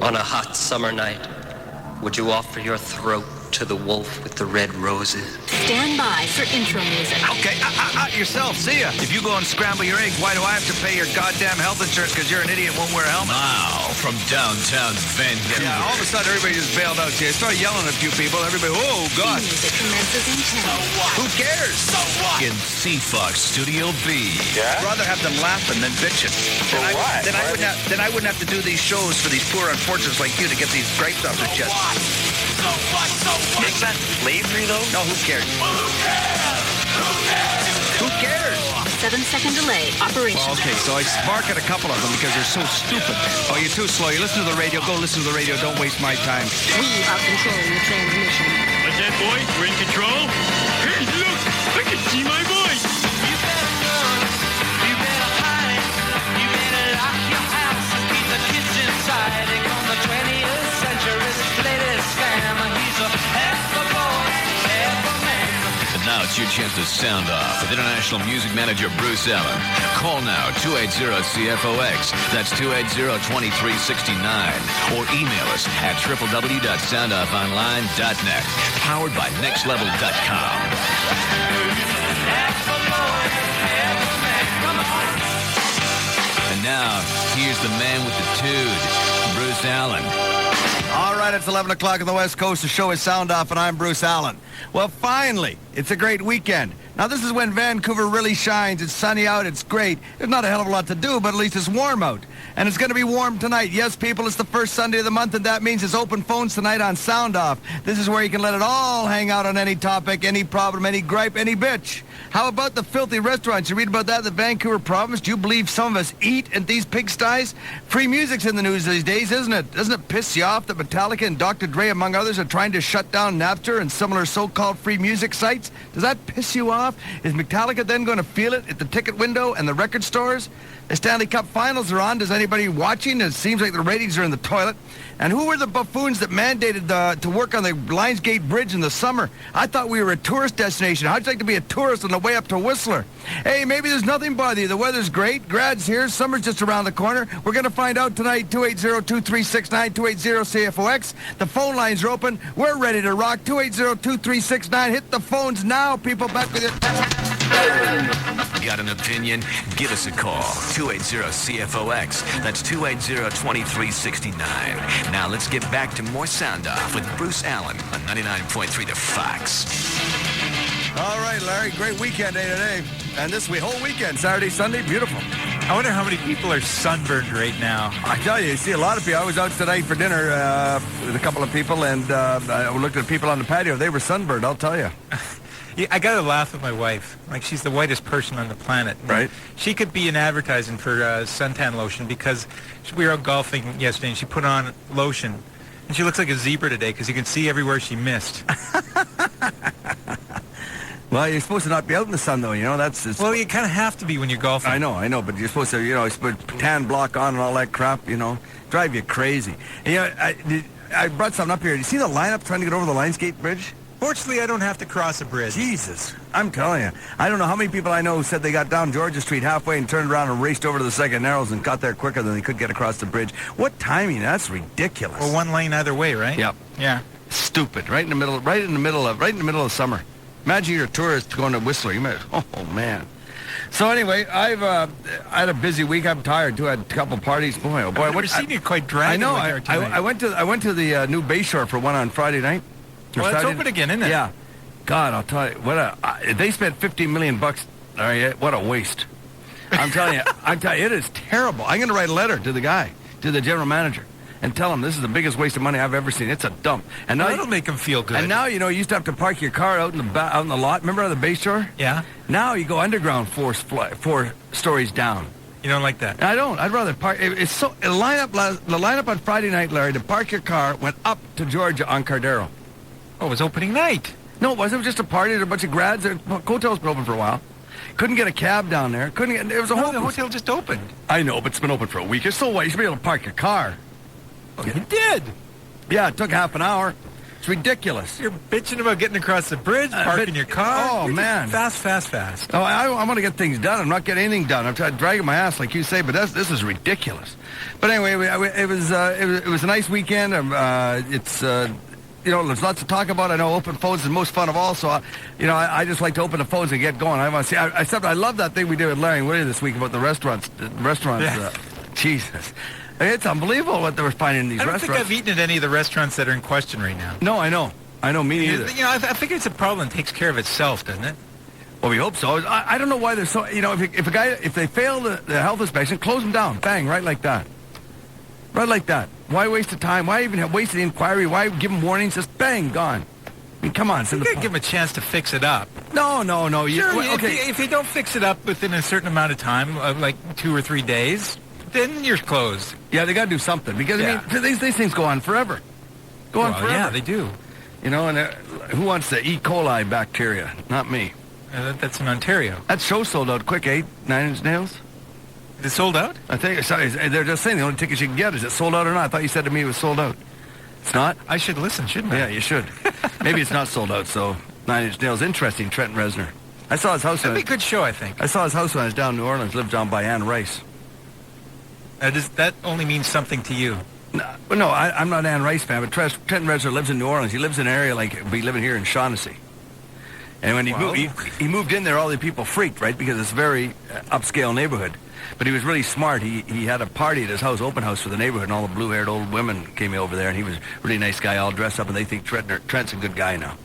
On a hot summer night, would you offer your throat to the wolf with the red roses? Stand by for intro music. Okay, yourself, see ya. If you go and scramble your eggs, why do I have to pay your goddamn health insurance because you're an idiot and won't wear a helmet? Now, from downtown Vancouver. Yeah, all of a sudden everybody just bailed out here. I started yelling at a few people. Everybody, oh, God. Music commences in 10. So what? Who cares? So what? In C-Fox Studio B. Yeah? I'd rather have them laughing than bitching. For what? Then I wouldn't have to do these shows for these poor unfortunates like you to get these gripes off their chest. So what? Is that slavery, though? No, who cares? Well, who cares? Who cares? Who cares? 7-second delay. Operation. Well, okay, so I spark at a couple of them because they're so stupid. Oh, you're too slow. You listen to the radio. Go listen to the radio. Don't waste my time. We are controlling the transmission. What's that, boy? We're in control? Hey, look! I can see my voice! You better run, you better hide, you better lock your house and keep the kids inside. They come the 20th century's latest scam. He's a half a boy, half a man. And now it's your chance to sound off with International Music Manager Bruce Allen. Call now, 280-CFOX. That's 280-2369. Or email us at www.soundoffonline.net. Powered by nextlevel.com. Half a boy, half a man. Come on. And now, here's the man with the tude, Bruce Allen. All right, it's 11 o'clock on the West Coast. The show is Sound Off, and I'm Bruce Allen. Well, finally, it's a great weekend. Now, this is when Vancouver really shines. It's sunny out. It's great. There's not a hell of a lot to do, but at least it's warm out. And it's going to be warm tonight. Yes, people, it's the first Sunday of the month, and that means it's open phones tonight on Sound Off. This is where you can let it all hang out on any topic, any problem, any gripe, any bitch. How about the filthy restaurants? You read about that in the Vancouver province? Do you believe some of us eat at these pigsties? Free music's in the news these days, isn't it? Doesn't it piss you off that Metallica and Dr. Dre, among others, are trying to shut down Napster and similar so-called free music sites? Does that piss you off? Is Metallica then going to feel it at the ticket window and the record stores? The Stanley Cup Finals are on. Does anybody watching? It seems like the ratings are in the toilet. And who were the buffoons that mandated to work on the Lionsgate Bridge in the summer? I thought we were a tourist destination. How'd you like to be a tourist on the way up to Whistler? Hey, maybe there's nothing bother you. The weather's great. Grad's here. Summer's just around the corner. We're going to find out tonight. 280-2369, 280-CFOX. The phone lines are open. We're ready to rock. 280-2369. Hit the phones now, people. Back with it. Got an opinion? Give us a call. 280-CFOX. That's 280-2369. Now let's get back to more Sound Off with Bruce Allen on 99.3 The Fox. All right, Larry. Great weekend day today. And this whole weekend, Saturday, Sunday, beautiful. I wonder how many people are sunburned right now. I tell you see a lot of people. I was out tonight for dinner with a couple of people, and I looked at people on the patio. They were sunburned, I'll tell you. Yeah, I got to laugh with my wife. Like, she's the whitest person on the planet. Right. She could be in advertising for suntan lotion because we were out golfing yesterday and she put on lotion. And she looks like a zebra today because you can see everywhere she missed. Well, you're supposed to not be out in the sun, though, you know. Well, you kind of have to be when you're golfing. I know, but you're supposed to, you know, put tan block on and all that crap, you know. Drive you crazy. And, you know, I brought something up here. Do you see the lineup trying to get over the Lionsgate Bridge? Fortunately, I don't have to cross a bridge. Jesus. I'm telling you. I don't know how many people I know who said they got down Georgia Street halfway and turned around and raced over to the Second Narrows and got there quicker than they could get across the bridge. What timing? That's ridiculous. Well, one lane either way, right? Yep. Yeah. Stupid. Right in the middle of summer. Imagine you're a tourist going to Whistler. You might, oh, man. So anyway, I had a busy week. I'm tired too. I had a couple parties. Boy, oh boy. I've never seen you quite dragged. I know. I went to the new Bayshore for one on Friday night. Well, it's open again, isn't it? Yeah. God, I'll tell you they spent $15 million. What a waste. I'm telling you, it is terrible. I'm going to write a letter to the guy, to the general manager, and tell him this is the biggest waste of money I've ever seen. It's a dump. And now that'll make him feel good. And now, you know, you used to have to park your car out in the lot. Remember on the Bayshore? Yeah. Now you go underground four stories down. You don't like that? I don't. I'd rather park. It's so the lineup on Friday night, Larry, to park your car went up to Georgia on Cardero. Oh, it was opening night. No, it wasn't. It was just a party. There were a bunch of grads. The hotel's been open for a while. Couldn't get a cab down there. There was a whole. The hotel just opened. I know, but it's been open for a week. It's so what? You should be able to park your car. Oh, you did. Yeah, it took half an hour. It's ridiculous. You're bitching about getting across the bridge, parking your car. Oh, You're just man. Fast. Oh, I want to get things done. I'm not getting anything done. I'm dragging my ass, like you say, but this is ridiculous. But anyway, it was a nice weekend. There's lots to talk about. I know open phones is the most fun of all, so I just like to open the phones and get going. I want to see. I love that thing we did with Larry and Woody this week about the restaurants. Yeah. Jesus, it's unbelievable what they were finding in these I don't restaurants. think I've eaten at any of the restaurants that are in question right now. No, I know, me neither. I think it's a problem that takes care of itself, doesn't it? Well, we hope so. I don't know why they're so. If they fail the health inspection, close them down. Bang, right like that. Right like that. Why waste the time? Why even waste the inquiry? Why give them warnings? Just bang, gone. I mean, come on. You gotta give them a chance to fix it up. No. Sure, Okay. if they don't fix it up within a certain amount of time, like 2 or 3 days, then you're closed. Yeah, they got to do something because Yeah. I mean these things go on forever. Forever. Yeah, they do. And who wants the E. coli bacteria? Not me. That's in Ontario. That show sold out quick. 9 Inch Nails. Is it sold out? I think they're just saying the only tickets you can get is it sold out or not. I thought you said to me it was sold out. It's not. I should listen, shouldn't I? Yeah, you should. Maybe it's not sold out. So 9 Inch Nails, interesting. Trenton Reznor. I saw his house. That'd be a good show, I think. I saw his house when I was down in New Orleans. Lived down by Ann Rice. That only means something to you. No, I'm not an Ann Rice fan, but Trenton Reznor lives in New Orleans. He lives in an area like we living here in Shaughnessy. And when he moved in there, all the people freaked, right? Because it's a very upscale neighborhood. But he was really smart. He had a party at his house, open house for the neighborhood, and all the blue-haired old women came over there, and he was a really nice guy, all dressed up, and they think Trent's a good guy now.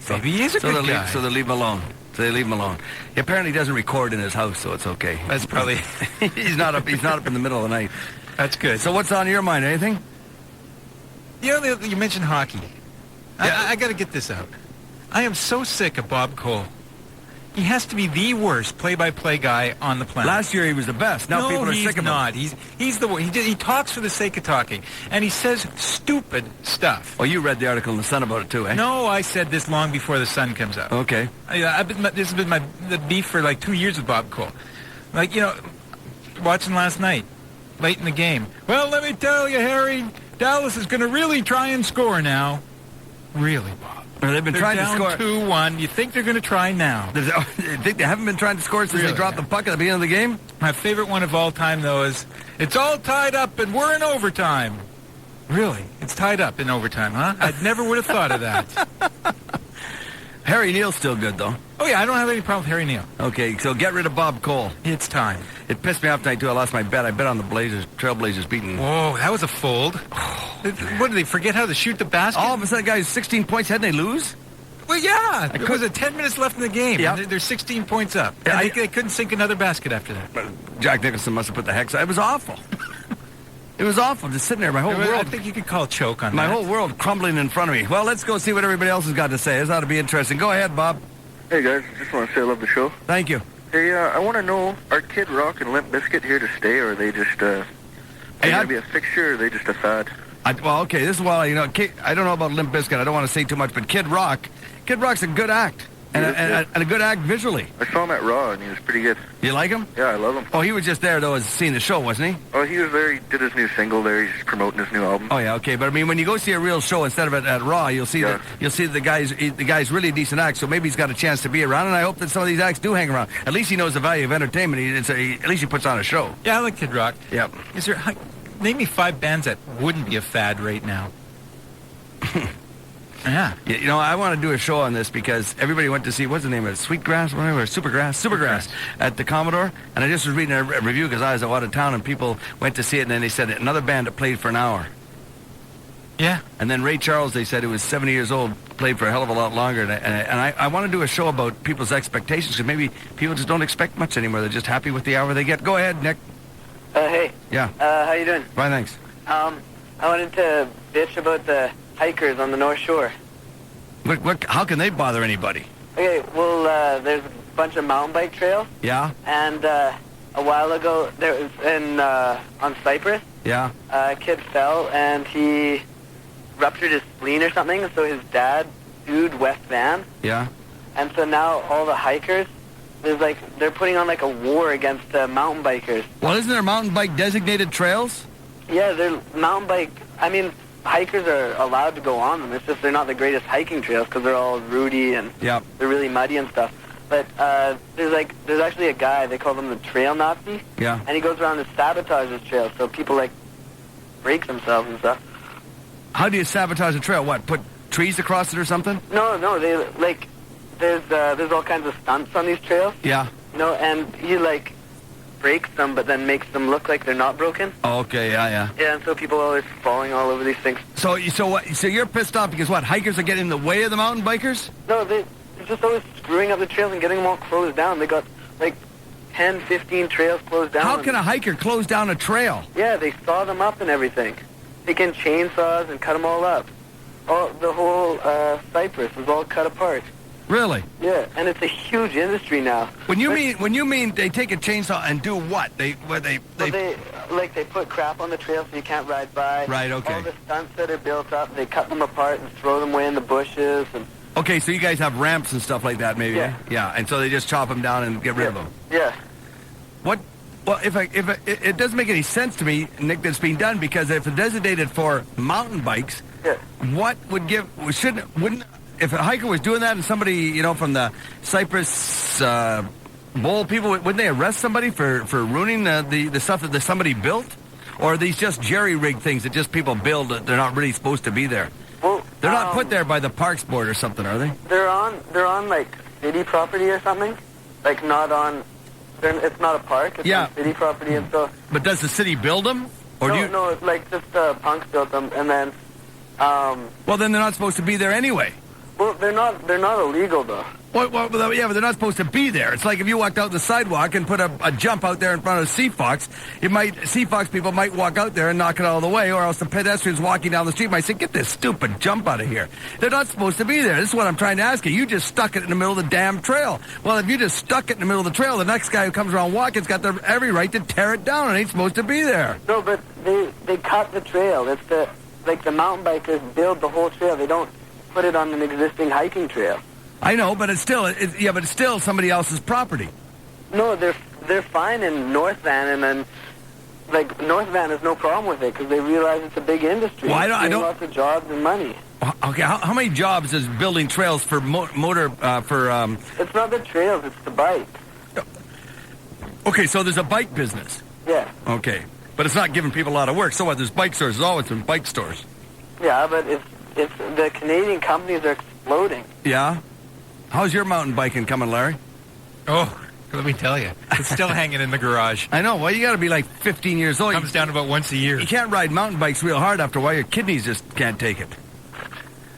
Maybe he is a good guy. So they leave him alone. He apparently doesn't record in his house, so it's okay. That's probably... he's not up in the middle of the night. That's good. So what's on your mind? Anything? You mentioned hockey. Yeah. I got to get this out. I am so sick of Bob Cole. He has to be the worst play-by-play guy on the planet. Last year he was the best. Now people are sick of him. He's the worst. He talks for the sake of talking, and he says stupid stuff. Oh, you read the article in the Sun about it too, eh? No, I said this long before the Sun comes out. Okay. This has been the beef for like 2 years with Bob Cole. Watching last night, late in the game. Well, let me tell you, Harry, Dallas is going to really try and score now. Really, Bob? They've been trying to score. They're down 2-1. You think they're going to try now? You think they haven't been trying to score since they dropped the puck at the beginning of the game? My favorite one of all time, though, is it's all tied up and we're in overtime. Really? It's tied up in overtime, huh? I never would have thought of that. Harry Neal's still good, though. Oh, yeah, I don't have any problem with Harry Neal. Okay, so get rid of Bob Cole. It's time. It pissed me off tonight, too. I lost my bet. I bet on the Trailblazers beating... Whoa, that was a fold. What, did they forget how to shoot the basket? All of a sudden, guys, 16 points ahead and they lose? Well, yeah. It was 10 minutes left in the game. Yeah. They're 16 points up. Yeah, And they couldn't sink another basket after that. Jack Nicholson must have put the hex... It was awful. It was awful, just sitting there. My whole world... I think you could call a choke on my that. whole world crumbling in front of me. Well, let's go see what everybody else has got to say. This ought to be interesting. Go ahead, Bob. Hey guys, just want to say I love the show. Thank you. Hey, I want to know, are Kid Rock and Limp Bizkit here to stay, or are they just, are they going to be a fixture, or are they just a fad? Okay, this is why, I don't know about Limp Bizkit. I don't want to say too much, but Kid Rock's a good act. And a good act visually. I saw him at Raw, and he was pretty good. You like him? Yeah, I love him. Oh, he was just there, though, seeing the show, wasn't he? Oh, he was there. He did his new single there. He's promoting his new album. Oh, yeah, okay. But, I mean, when you go see a real show instead of at Raw, you'll see that the guy's really a decent act, so maybe he's got a chance to be around, and I hope that some of these acts do hang around. At least he knows the value of entertainment. At least he puts on a show. Yeah, I like Kid Rock. Yep. Name me 5 bands that wouldn't be a fad right now. Yeah. I want to do a show on this because everybody went to see, what's the name of it, Sweetgrass, whatever, Supergrass at the Commodore. And I just was reading a review because I was out of town and people went to see it and then they said another band that played for an hour. Yeah. And then Ray Charles, they said, who was 70 years old, played for a hell of a lot longer. And I want to do a show about people's expectations because maybe people just don't expect much anymore. They're just happy with the hour they get. Go ahead, Nick. Hey. Yeah. How you doing? Fine, thanks. I wanted to bitch about the hikers on the North Shore. How can they bother anybody? Okay, well, there's a bunch of mountain bike trails. Yeah? And a while ago, there was on Cyprus, Yeah? a kid fell and he ruptured his spleen or something, so his dad sued West Van. Yeah? And so now all the hikers, they're putting on a war against mountain bikers. Well, isn't there mountain bike designated trails? Yeah, they're mountain bike. I mean, hikers are allowed to go on them. It's just they're not the greatest hiking trails because they're all rooty and Yep. they're really muddy and stuff. But there's actually a guy, they call him the trail Nazi, Yeah. and he goes around and sabotages trails so people like break themselves and stuff. How do you sabotage a trail? What, put trees across it or something? No, they like there's all kinds of stunts on these trails, Yeah. you know, and he like breaks them but then makes them look like they're not broken. Oh, okay, yeah. Yeah, and so people are always falling all over these things. So you're pissed off because what? Hikers are getting in the way of the mountain bikers? No, they're just always screwing up the trails and getting them all closed down. They got like 10, 15 trails closed down. How can a hiker close down a trail? Yeah, they saw them up and everything. They can chainsaws and cut them all up. The whole cypress is all cut apart. Really? Yeah, and it's a huge industry now. When you mean they take a chainsaw and do what? They They put crap on the trail so you can't ride by. Right, okay. All the stunts that are built up, they cut them apart and throw them away in the bushes. And Okay, so you guys have ramps and stuff like that, maybe? Yeah. Yeah, and so they just chop them down and get rid of them. Yeah. What? Well, it doesn't make any sense to me, Nick, that's being done because if it's designated for mountain bikes, Yeah. what would wouldn't if a hiker was doing that and somebody from the Cypress Bowl people wouldn't they arrest somebody for ruining the stuff that somebody built, or are these just jerry-rigged things that just people build that they're not really supposed to be there? Well, They're not put there by the Parks Board or something, are they? They're on like city property or something, like not on. It's not a park. It's Yeah. on city property, and so. But does the city build them, or do you? No, it's like just punks built them, and then. Well, then they're not supposed to be there anyway. Well, they're not illegal though. Well, yeah, but they're not supposed to be there. It's like if you walked out the sidewalk and put a jump out there in front of Sea Fox, Sea Fox people might walk out there and knock it all the way, or else the pedestrians walking down the street might say, "Get this stupid jump out of here." They're not supposed to be there. This is what I'm trying to ask you. You just stuck it in the middle of the damn trail. Well, if you just stuck it in the middle of the trail, the next guy who comes around walking's got every right to tear it down. It ain't supposed to be there. No, but they cut the trail. It's the mountain bikers build the whole trail. They don't put it on an existing hiking trail. I know, but it's still somebody else's property. No, they're fine in North Van, and then like North Van has no problem with it because they realize it's a big industry. Well, I don't. Lots of jobs and money. Okay, how many jobs is building trails for motor for? It's not the trails; it's the bike. Okay, so there's a bike business. Yeah. Okay, but it's not giving people a lot of work. So what? There's bike stores. There's always been bike stores. Yeah, but it's the Canadian companies are exploding. Yeah. How's your mountain biking coming, Larry? Oh, let me tell you, it's still hanging in the garage. I know. Well, you got to be like 15 years old. Comes down about once a year. You can't ride mountain bikes real hard after a while. Your kidneys just can't take it.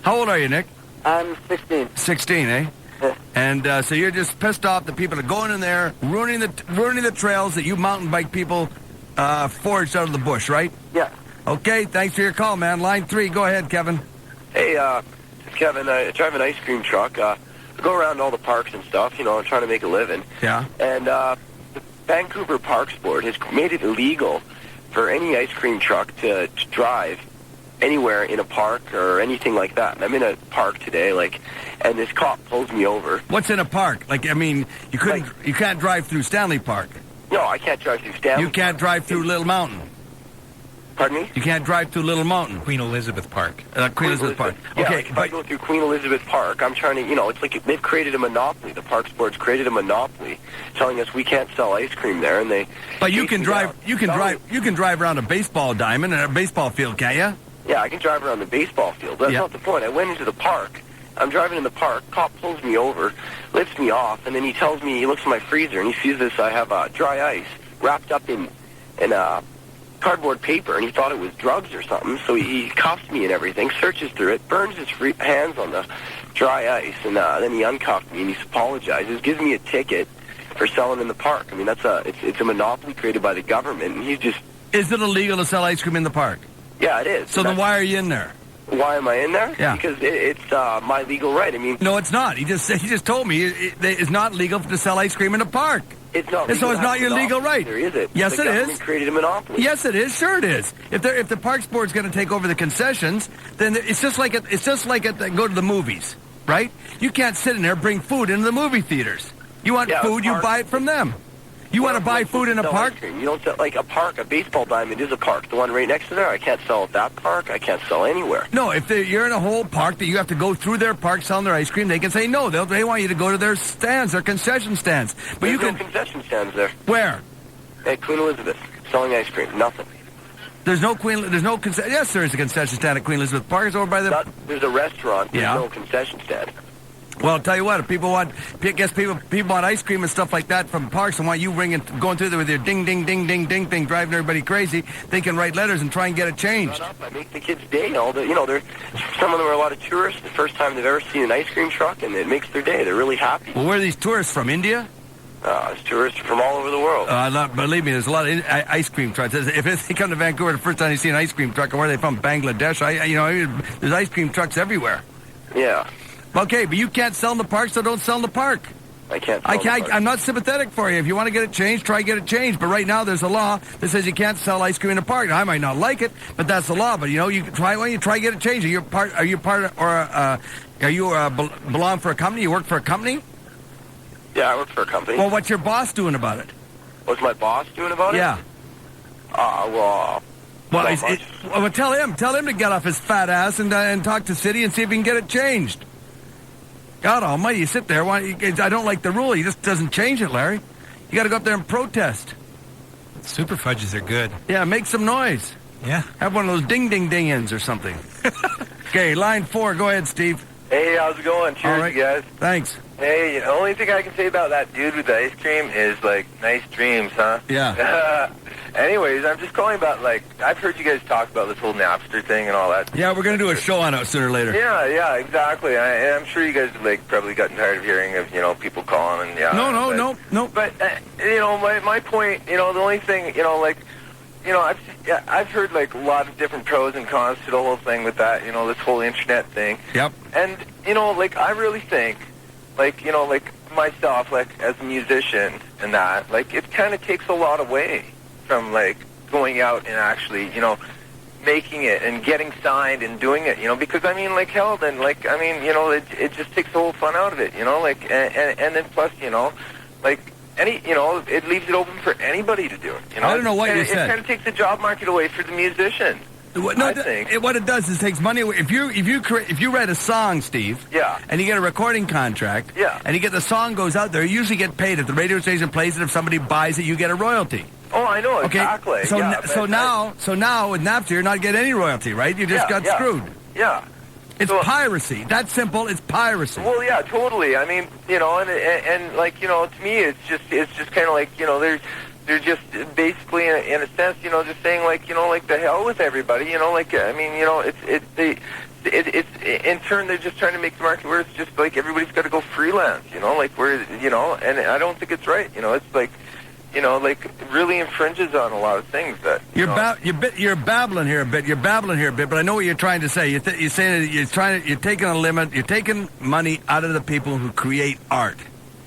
How old are you, Nick? I'm 16. 16, eh? Yeah. And so you're just pissed off that people are going in there, ruining the trails that you mountain bike people forged out of the bush, right? Yeah. Okay, thanks for your call, man. Line 3, go ahead, Kevin. Hey, it's Kevin. I drive an ice cream truck. I go around all the parks and stuff, I'm trying to make a living. Yeah. And the Vancouver Parks Board has made it illegal for any ice cream truck to drive anywhere in a park or anything like that. And I'm in a park today, and this cop pulls me over. What's in a park? You can't drive through Stanley Park. No, I can't drive through Stanley. You can't drive through Little Mountain. Pardon me? You can't drive through Little Mountain. Queen Elizabeth Park. Queen Elizabeth Park. Yeah, Okay, if I go through Queen Elizabeth Park, I'm trying to, it's like they've created a monopoly. The Parks Board's created a monopoly, telling us we can't sell ice cream there, and they. But you can drive. You can drive around a baseball diamond and a baseball field, can't you? Yeah, I can drive around the baseball field. That's not the point. I went into the park. I'm driving in the park. Cop pulls me over, lifts me off, and then he tells me, he looks at my freezer, and he sees this. I have dry ice wrapped up in cardboard paper, and he thought it was drugs or something, so he cuffs me and everything, searches through it, burns his hands on the dry ice, and then he uncuffed me, and he apologizes, gives me a ticket for selling in the park. I mean, it's a monopoly created by the government, and he's just... Is it illegal to sell ice cream in the park? Yeah, it is. So then why are you in there? Why am I in there? Yeah. Because it's my legal right. I mean... No, it's not. He just told me it's not legal to sell ice cream in a park. It's not legal. So it's not your legal right. There is it. Yes, it is. The government created a monopoly. Yes, it is. Sure, it is. If the Parks Board's going to take over the concessions, then it's just like go to the movies, right? You can't sit in there and bring food into the movie theaters. You want food, you buy it from them. You want to buy food in a sell park? ice cream. You don't sell, like a park, a baseball diamond is a park. The one right next to there, I can't sell at that park. I can't sell anywhere. No, if you're in a whole park that you have to go through their park selling their ice cream, they can say no. They want you to go to their stands, their concession stands. But There's you can no concession stands there. Where? At Queen Elizabeth, selling ice cream. Nothing. There's no concession. Yes, there is a concession stand at Queen Elizabeth Park. It's over by the. There's a restaurant. There's Yeah. no concession stand. Well, I'll tell you what. If people want, people want ice cream and stuff like that from parks and want you going through there with your ding, ding, ding, ding, ding thing, driving everybody crazy, they can write letters and try and get it changed. Shut up. I make the kids' day. Some of them are a lot of tourists. The first time they've ever seen an ice cream truck, and it makes their day. They're really happy. Well, where are these tourists from? India? It's tourists from all over the world. Believe me, there's a lot of ice cream trucks. If they come to Vancouver the first time they see an ice cream truck, or where are they from? Bangladesh? There's ice cream trucks everywhere. Yeah. Okay, but you can't sell in the park, so don't sell in the park. I can't. I'm not sympathetic for you. If you want to get it changed, try to get it changed. But right now, there's a law that says you can't sell ice cream in a park. Now, I might not like it, but that's the law. But you try. Why don't you try to get it changed? Are you belong for a company? You work for a company? Yeah, I work for a company. Well, what's your boss doing about it? What's my boss doing about it? Yeah. Well, tell him to get off his fat ass and talk to city and see if he can get it changed. God almighty, you sit there. I don't like the rule. He just doesn't change it, Larry. You got to go up there and protest. Super fudges are good. Yeah, make some noise. Yeah. Have one of those ding-ding-ding-ins or something. Okay, line 4. Go ahead, Steve. Hey, how's it going? Cheers, right. you guys. Thanks. Hey, the only thing I can say about that dude with the ice cream is, nice dreams, huh? Yeah. Anyways, I'm just calling about, I've heard you guys talk about this whole Napster thing and all that. Yeah, we're going to do a show on it sooner or later. Yeah, exactly. And I'm sure you guys have, probably gotten tired of hearing of, people calling and, yeah. No. But, my point, the only thing, I've heard, a lot of different pros and cons to the whole thing with that, this whole internet thing. Yep. And, I really think, myself, as a musician and that, it kind of takes a lot away from, going out and actually, making it and getting signed and doing it, because, hell, then, it just takes the whole fun out of it, and then plus, it leaves it open for anybody to do it, I don't know what you said. It kind of takes the job market away for the musician. I think what it does is it takes money away. If you write a song, Steve, yeah, and you get a recording contract, yeah, and the song goes out there, you usually get paid. If the radio station plays it, if somebody buys it, you get a royalty. Oh, I know, okay? Exactly. So yeah, now with Napster, you're not getting any royalty, right? You just got screwed. Yeah. It's piracy. That's simple. It's piracy. Well, yeah, totally. I mean, and to me, it's just kind of they're just basically, in a sense, just saying, the hell with everybody, it's in turn, they're just trying to make the market where it's just, everybody's got to go freelance, and I don't think it's right, it's really infringes on a lot of things that... You're babbling here a bit, but I know what you're trying to say. You're saying that you're taking a limit, you're taking money out of the people who create art,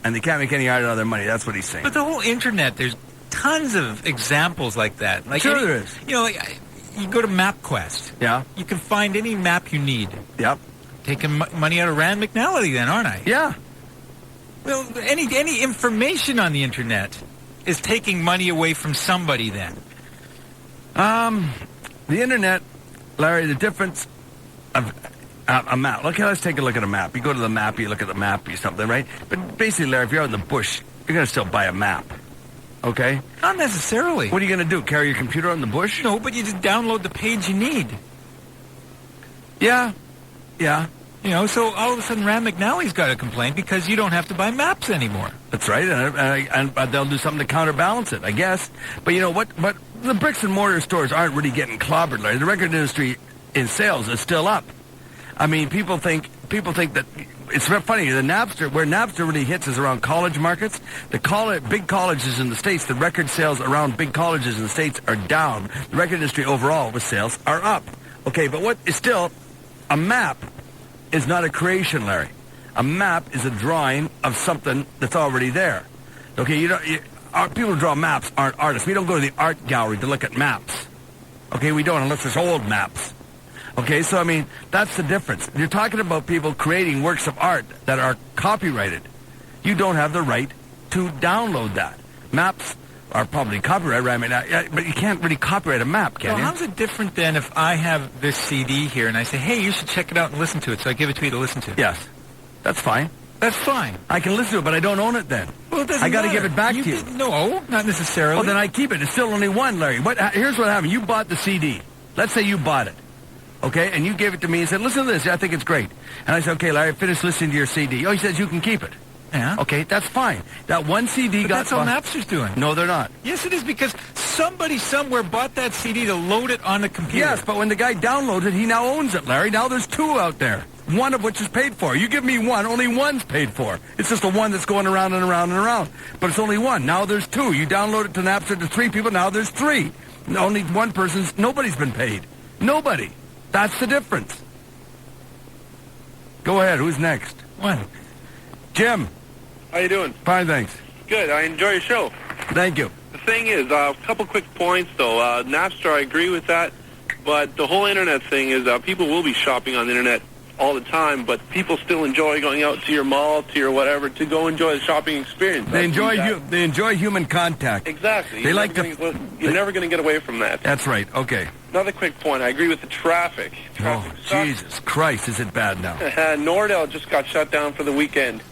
and they can't make any art out of their money. That's what he's saying. But the whole internet, there's tons of examples like that. Sure there is. You go to MapQuest. Yeah. You can find any map you need. Yep. Taking money out of Rand McNally then, aren't I? Yeah. Well, any information on the internet is taking money away from somebody then. The internet, Larry, the difference of a map. Okay, let's take a look at a map. You go to the map, you look at the map, or something, right? But basically, Larry, if you're out in the bush, you're going to still buy a map. Okay? Not necessarily. What are you going to do? Carry your computer in the bush? No, but you just download the page you need. Yeah. So all of a sudden Rand McNally's got a complaint because you don't have to buy maps anymore. That's right, and they'll do something to counterbalance it, I guess. But you know what? But the bricks and mortar stores aren't really getting clobbered, Larry. The record industry in sales is still up. I mean, people think that it's funny. Where Napster really hits is around college markets. Big colleges in the States, the record sales around big colleges in the States are down. The record industry overall with sales are up. Okay, but what is still a map is not a creation, Larry. A map is a drawing of something that's already there. Okay, people who draw maps aren't artists. We don't go to the art gallery to look at maps. Okay, we don't unless it's old maps. Okay, so I mean, that's the difference. You're talking about people creating works of art that are copyrighted. You don't have the right to download that. Maps are probably copyright, right? I mean, but you can't really copyright a map, can Well, you? how's it different than if I have this CD here and I say, hey, you should check it out and listen to it, so I give it to you to listen to? Yes. That's fine. That's fine. I can listen to it, but I don't own it then. Well, it doesn't I got to matter. give it back to you. No, not necessarily. Well, then I keep it. It's still only one, Larry. Here's what happened. You bought the CD. Let's say you bought it. Okay? And you gave it to me and said, listen to this. I think it's great. And I said, okay, Larry, finish listening to your CD. Oh, he says you can keep it. Yeah. Okay, that's fine. That one CD But got... that's all Napster's doing. No, they're not. Yes, it is, because somebody somewhere bought that CD to load it on the computer. Yes, but when the guy downloads it, he now owns it, Larry. Now there's two out there, one of which is paid for. You give me one, only one's paid for. It's just the one that's going around and around and around. But it's only one. Now there's two. You download it to Napster to three people, now there's three. Only one person's... Nobody's been paid. Nobody. That's the difference. Go ahead. Who's next? One. Jim. How you doing? Fine, thanks. Good. I enjoy your show. Thank you. The thing is, a couple quick points, though. Napster, I agree with that. But the whole Internet thing is people will be shopping on the Internet all the time, but people still enjoy going out to your mall, to your whatever, to go enjoy the shopping experience. They enjoy human contact. Exactly. They like You're never going to get away from that. That's right. Okay. Another quick point. I agree with the traffic. Traffic sucks. Jesus Christ, is it bad now? Nordell just got shut down for the weekend.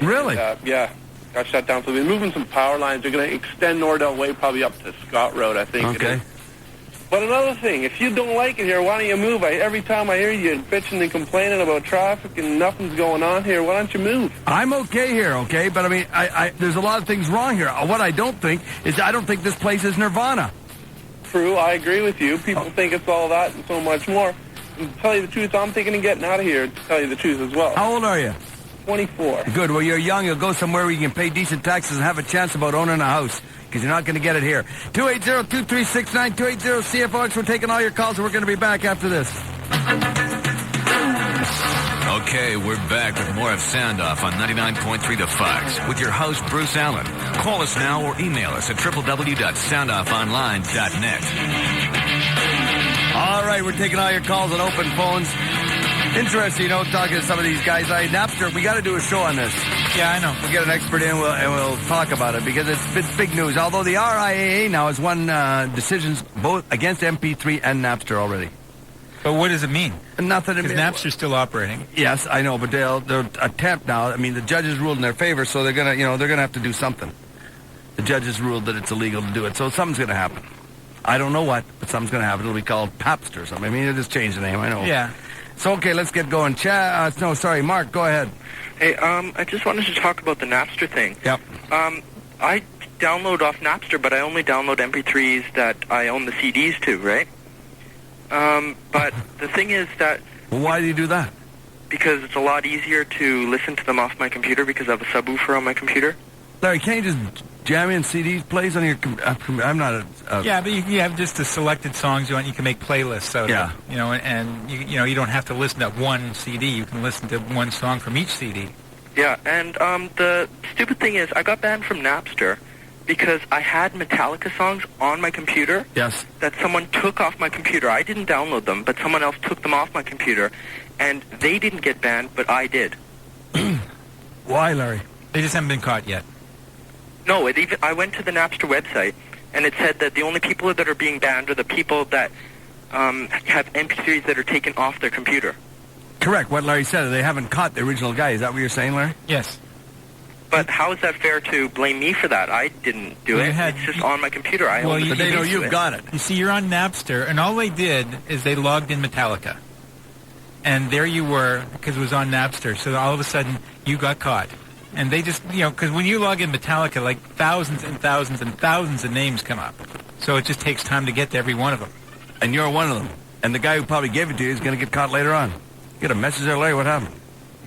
Really? Yeah, got shut down. So they're moving some power lines. They're going to extend Nordell Way probably up to Scott Road, I think. Okay. It is. But another thing, if you don't like it here, why don't you move? Every time I hear you bitching and complaining about traffic and nothing's going on here, why don't you move? I'm okay here, okay? But, I mean, there's a lot of things wrong here. What I don't think is I don't think this place is Nirvana. True, I agree with you. People think it's all that and so much more. And to tell you the truth, I'm thinking of getting out of here, to tell you the truth as well. How old are you? 24. Good. Well, you're young. You'll go somewhere where you can pay decent taxes and have a chance about owning a house, because you're not going to get it here. 280-2369, 280-CFOX. We're taking all your calls, and we're going to be back after this. Okay, we're back with more of Sound Off on 99.3 The Fox with your host, Bruce Allen. Call us now or email us at www.soundoffonline.net. All right, we're taking all your calls on open phones. Interesting, talking to some of these guys. Napster, we got to do a show on this. Yeah, I know. We'll get an expert in and we'll talk about it, because it's big news. Although the RIAA now has won decisions both against MP3 and Napster already. But what does it mean? Nothing. Because Napster's still operating. Yes, I know, but they'll attempt now. I mean, the judges ruled in their favor, so they're gonna have to do something. The judges ruled that it's illegal to do it, so something's gonna happen. I don't know what, but something's gonna happen. It'll be called Papster or something. I mean, they just changed the name. I know. Yeah. So okay, let's get going. Mark, go ahead. Hey, I just wanted to talk about the Napster thing. Yep. I download off Napster, but I only download MP3s that I own the CDs to, right? But the thing is that... Well, why do you do that? Because it's a lot easier to listen to them off my computer because I have a subwoofer on my computer. Larry, can't you just jam in CD plays on your... I'm not a... Yeah, but you have just the selected songs you want. You can make playlists out of it. And you don't have to listen to one CD. You can listen to one song from each CD. Yeah, and the stupid thing is I got banned from Napster because I had Metallica songs on my computer. Yes. That someone took off my computer. I didn't download them, but someone else took them off my computer, and they didn't get banned, but I did. Why, Larry? They just haven't been caught yet. No, I went to the Napster website, and it said that the only people that are being banned are the people that have MP3s that are taken off their computer. Correct. What Larry said, they haven't caught the original guy. Is that what you're saying, Larry? Yes. But how is that fair to blame me for that? I didn't do it. It's just on my computer. But they know you've got it. You see, you're on Napster, and all they did is they logged in Metallica. And there you were, because it was on Napster. So all of a sudden, you got caught. And they just, because when you log in Metallica, like thousands and thousands and thousands of names come up. So it just takes time to get to every one of them. And you're one of them. And the guy who probably gave it to you is going to get caught later on. Get a message there, Larry. What happened?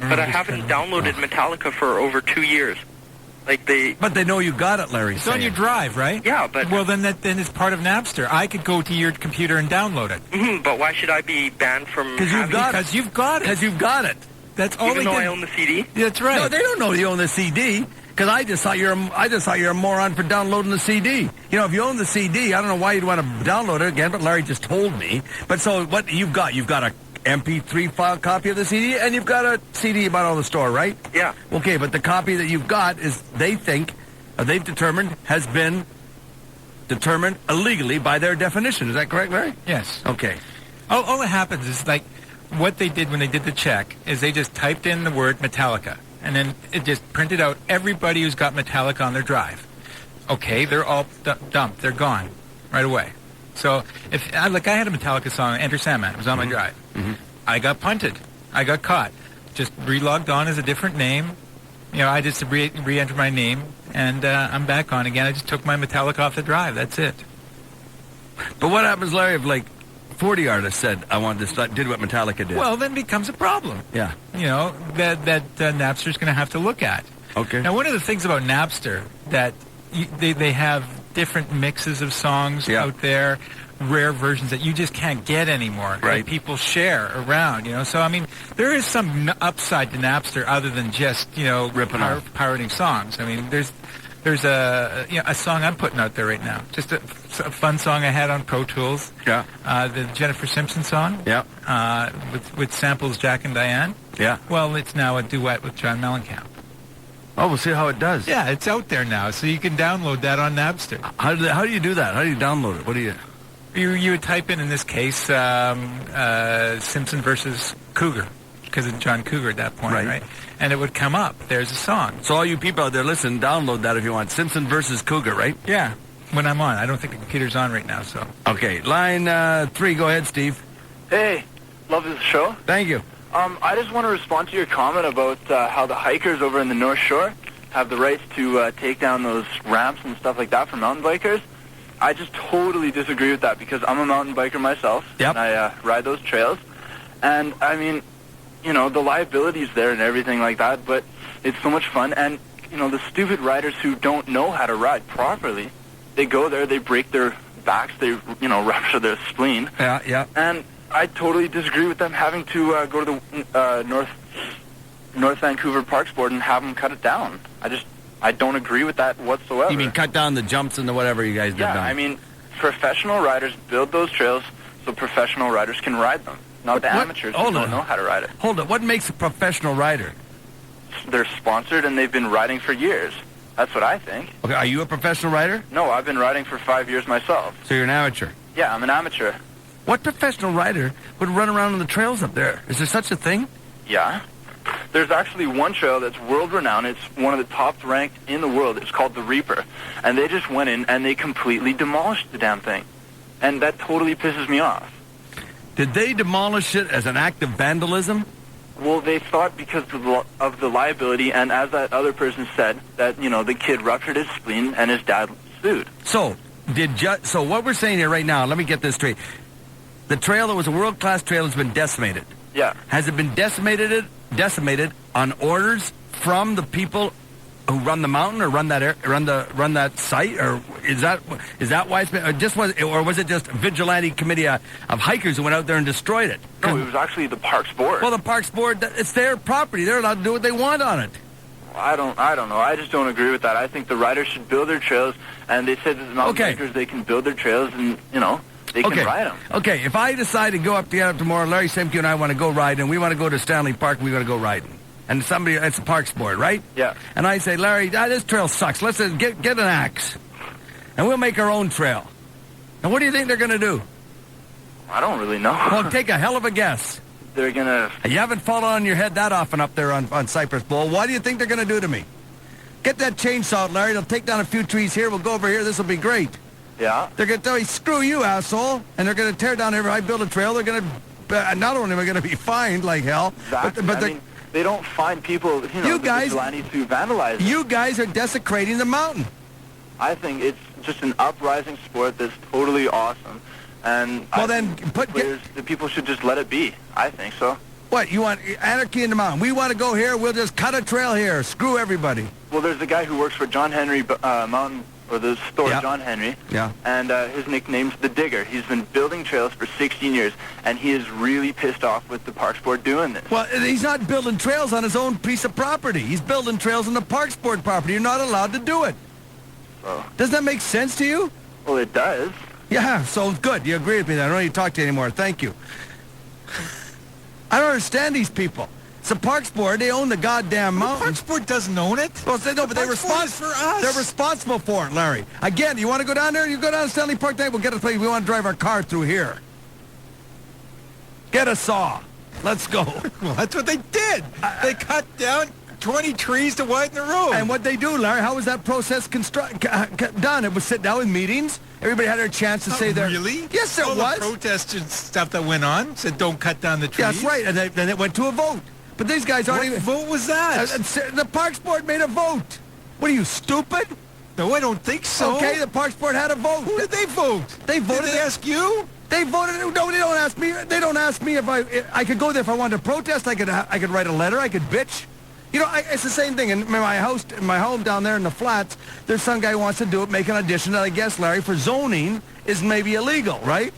But I haven't downloaded Metallica for over 2 years. But they know you got it, Larry. It's on your drive, right? Yeah, but... Well, then it's part of Napster. I could go to your computer and download it. Mm-hmm, but why should I be banned from... Because you've got it. Because you've got it. That's all Even though I own the CD? That's right. No, they don't know you own the CD. Because I just thought you're a moron for downloading the CD. If you own the CD, I don't know why you'd want to download it again, but Larry just told me. But so what you've got a MP3 file copy of the CD, and you've got a CD about on the store, right? Yeah. Okay, but the copy that you've got is, they think, they've determined has been determined illegally by their definition. Is that correct, Larry? Yes. Okay. All that happens is, like, what they did when they did the check is they just typed in the word Metallica, and then it just printed out everybody who's got Metallica on their drive. Okay, they're all dumped. They're gone right away. So, I had a Metallica song, Enter Sandman. It was on my drive. Mm-hmm. I got punted. I got caught. Just relogged on as a different name. You know, I just re-entered my name, and I'm back on again. I just took my Metallica off the drive. That's it. But what happens, Larry, if, like, 40 artists said, I wanted to start, did what Metallica did? Well, then it becomes a problem. Yeah. You know, that Napster's going to have to look at. Okay. Now, one of the things about Napster that they have different mixes of songs out there, rare versions that you just can't get anymore. Right. That people share around, you know. So, I mean, there is some upside to Napster other than just, you know, ripping off, pirating songs. I mean, there's a song I'm putting out there right now. Just a fun song I had on Pro Tools. Yeah. The Jennifer Simpson song. Yeah. With samples Jack and Diane. Yeah. Well, it's now a duet with John Mellencamp. Oh, we'll see how it does. Yeah, it's out there now, so you can download that on Napster. How do you do that? How do you download it? What do you... You would type in this case, Simpson versus Cougar, because it's John Cougar at that point, right? And it would come up. There's a song. So all you people out there, listen, download that if you want. Simpson versus Cougar, right? Yeah, when I'm on. I don't think the computer's on right now, so. Okay, line 3. Go ahead, Steve. Hey, love this show. Thank you. I just want to respond to your comment about how the hikers over in the North Shore have the rights to take down those ramps and stuff like that for mountain bikers. I just totally disagree with that because I'm a mountain biker myself. Yep. And I ride those trails. And, I mean, you know, the liability's there and everything like that, but it's so much fun. And, you know, the stupid riders who don't know how to ride properly, they go there, they break their backs, they, you know, rupture their spleen. Yeah, yeah. And I totally disagree with them having to go to the North Vancouver Parks Board and have them cut it down. I don't agree with that whatsoever. You mean cut down the jumps and the whatever you guys did down? Yeah, I mean, professional riders build those trails so professional riders can ride them, not the amateurs who don't know how to ride it. Hold it. What makes a professional rider? They're sponsored and they've been riding for years. That's what I think. Okay, are you a professional rider? No, I've been riding for 5 years myself. So you're an amateur? Yeah, I'm an amateur. What professional rider would run around on the trails up there? Is there such a thing? Yeah. There's actually one trail that's world-renowned. It's one of the top ranked in the world. It's called the Reaper. And they just went in and they completely demolished the damn thing. And that totally pisses me off. Did they demolish it as an act of vandalism? Well, they thought because of the liability, and as that other person said, that, you know, the kid ruptured his spleen and his dad sued. So, so what we're saying here right now, let me get this straight. The trail that was a world-class trail has been decimated. Yeah. Has it been decimated on orders from the people who run the mountain or run that site, or is that why it's been, or was it just a vigilante committee of hikers who went out there and destroyed it? No, it was actually the Parks Board. Well, the Parks Board, it's their property. They're allowed to do what they want on it. I don't know. I just don't agree with that. I think the riders should build their trails, and they said that the mountain bikers, they can build their trails, and, you know, they can ride them. Okay, if I decide to go up together tomorrow, Larry Simke and I want to go ride, and we want to go to Stanley Park, we want to go riding. And somebody, it's the Parks Board, right? Yeah. And I say, Larry, this trail sucks. Let's get an axe. And we'll make our own trail. And what do you think they're going to do? I don't really know. Well, take a hell of a guess. They're going to... You haven't fallen on your head that often up there on Cypress Bowl. What do you think they're going to do to me? Get that chainsaw, Larry. They'll take down a few trees here. We'll go over here. This will be great. Yeah? They're going to tell me, screw you, asshole. And they're going to tear down every... I build a trail. They're going to... not only am I going to be fined like hell, exactly. but I mean, they don't find people, you guys, to vandalize it. You guys are desecrating the mountain. I think it's just an uprising sport that's totally awesome. And the people should just let it be. I think so. What, you want anarchy in the mountain? We want to go here, we'll just cut a trail here. Screw everybody. Well, there's a guy who works for John Henry Mountain, or the store John Henry. Yeah. And his nickname's The Digger. He's been building trails for 16 years, and he is really pissed off with the Parks Board doing this. Well, he's not building trails on his own piece of property. He's building trails on the Parks Board property. You're not allowed to do it. So. Does that make sense to you? Well, it does. Yeah, so good. You agree with me then. I don't need to talk to you anymore. Thank you. I don't understand these people. It's the Parks Board. They own the goddamn mountain. Parks Board doesn't own it. Well, they, no, but they're for us. They're responsible for it, Larry. Again, you want to go down there? You go down to Stanley Park Day. We'll get a place. We want to drive our car through here. Get a saw. Let's go. Well, that's what they did. They cut down 20 trees to widen the road. And what they do, Larry, how was that process done? It was sit down with meetings. Everybody had their chance to say their... Really? Yes, there All was. the protests and stuff that went on said don't cut down the trees. Yeah, that's right. And then it went to a vote. But these guys aren't even... What vote was that? The Parks Board made a vote. What are you, stupid? No, I don't think so. Okay, the Parks Board had a vote. Who did they vote? They voted... Did they ask you? They voted... No, they don't ask me. They don't ask me if I could go there if I wanted to protest. I could write a letter. I could bitch. You know, it's the same thing. In my house, in my home down there in the flats, there's some guy who wants to do it, make an addition that I guess, Larry, for zoning is maybe illegal, right?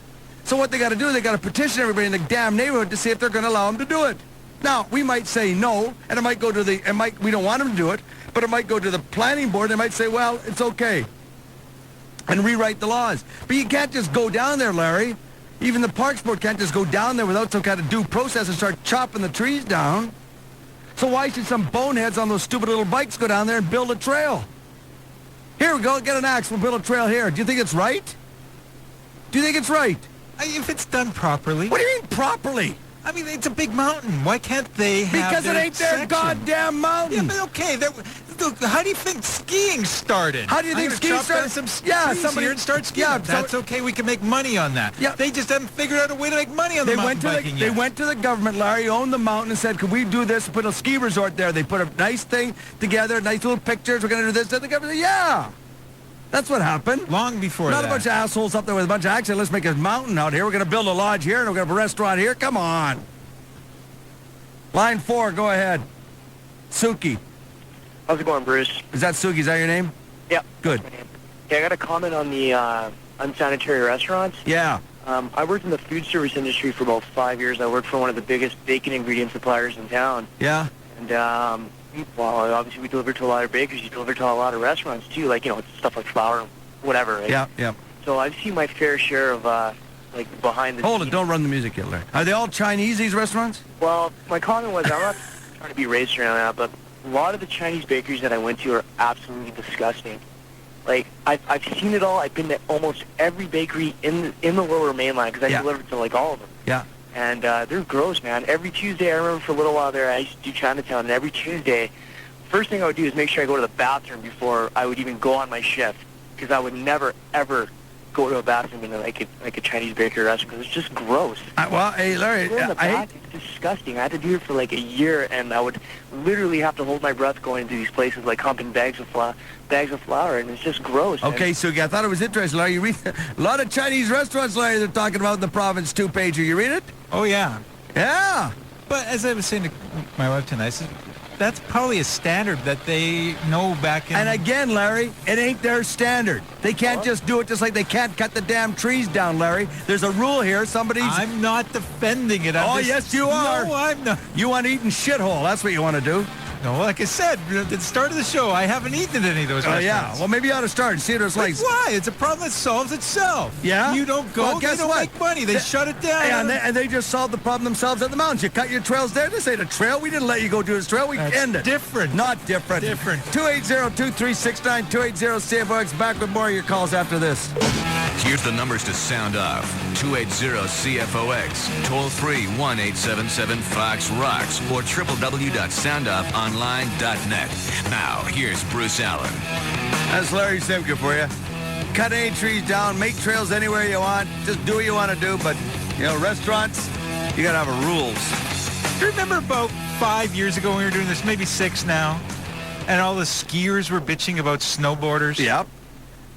So what they got to do, they got to petition everybody in the damn neighborhood to see if they're going to allow them to do it. Now, we might say no, and it might go to we don't want them to do it, but it might go to the planning board. They might say, well, it's okay, and rewrite the laws. But you can't just go down there, Larry. Even the Parks Board can't just go down there without some kind of due process and start chopping the trees down. So why should some boneheads on those stupid little bikes go down there and build a trail? Here we go, get an axe, we'll build a trail here. Do you think it's right? Do you think it's right? If it's done properly. What do you mean properly? I mean, it's a big mountain. Why can't they have Because it ain't their goddamn mountain. Yeah, but okay. How do you think skiing started? How do you think skiing started? Some trees here and start skiing. Yeah, that's okay. We can make money on that. Yeah. They just haven't figured out a way to make money on the mountain biking yet. They went to the government, Larry, owned the mountain, and said, could we do this, put a ski resort there? They put a nice thing together, nice little pictures. We're going to do this. And the government said, yeah. That's what happened. Long before Not a bunch of assholes up there with a bunch of accents. Let's make a mountain out here. We're going to build a lodge here, and we're going to have a restaurant here. Come on. Line 4, go ahead. Suki. How's it going, Bruce? Is that Suki? Is that your name? Yeah. Good. Okay, I got a comment on the unsanitary restaurants. Yeah. I worked in the food service industry for about 5 years. I worked for one of the biggest bacon ingredient suppliers in town. Yeah. And, well, obviously we deliver to a lot of bakeries. You deliver to a lot of restaurants, too, like, you know, stuff like flour, whatever, right? Yeah, yeah. So I've seen my fair share of, like, behind the Hold it, don't run the music yet, Larry. Are they all Chinese, these restaurants? Well, my comment was, I'm not trying to be racist around that, but a lot of the Chinese bakeries that I went to are absolutely disgusting. Like, I've seen it all. I've been to almost every bakery in the Lower Mainland, because I delivered to, like, all of them. Yeah. And they're gross, man. Every Tuesday, I remember for a little while there, I used to do Chinatown, and every Tuesday, first thing I would do is make sure I go to the bathroom before I would even go on my shift, because I would never, ever go to a bathroom in like a Chinese bakery restaurant, because it's just gross. Well, hey, Larry, it's disgusting. I had to do it for like a year, and I would literally have to hold my breath going into these places, like humping bags of flour, and it's just gross. Okay, Suki, I thought it was interesting, Larry. You read a lot of Chinese restaurants, Larry, they're talking about in the province two-pager. You read it? Oh, yeah. Yeah. But as I was saying to my wife tonight, I said, that's probably a standard that they know back in... And again, Larry, it ain't their standard. They can't just do it just like they can't cut the damn trees down, Larry. There's a rule here. I'm not defending it. Yes, you are. No, I'm not. You want to eat in shithole. That's what you want to do. No, like I said, at the start of the show, I haven't eaten at any of those restaurants. Yeah. Well, maybe you ought to start and see what it's like. Why? It's a problem that solves itself. Yeah? You don't go, Guess they don't make money. They shut it down. Yeah, and they just solved the problem themselves at the mountains. You cut your trails there. This ain't a trail. We didn't let you go do this trail. We ended. Different. Not different. Different. 280-2369, 280-CFOX. Back with more of your calls after this. Here's the numbers to sound off. 280-CFOX. Toll free 1-877-FOX-ROCKS or www.soundoffonline.net. Now, here's Bruce Allen. That's Larry Simca for you. Cut any trees down, make trails anywhere you want. Just do what you want to do, but, you know, restaurants, you got to have rules. Do you remember about 5 years ago when we were doing this, maybe 6 now, and all the skiers were bitching about snowboarders? Yep.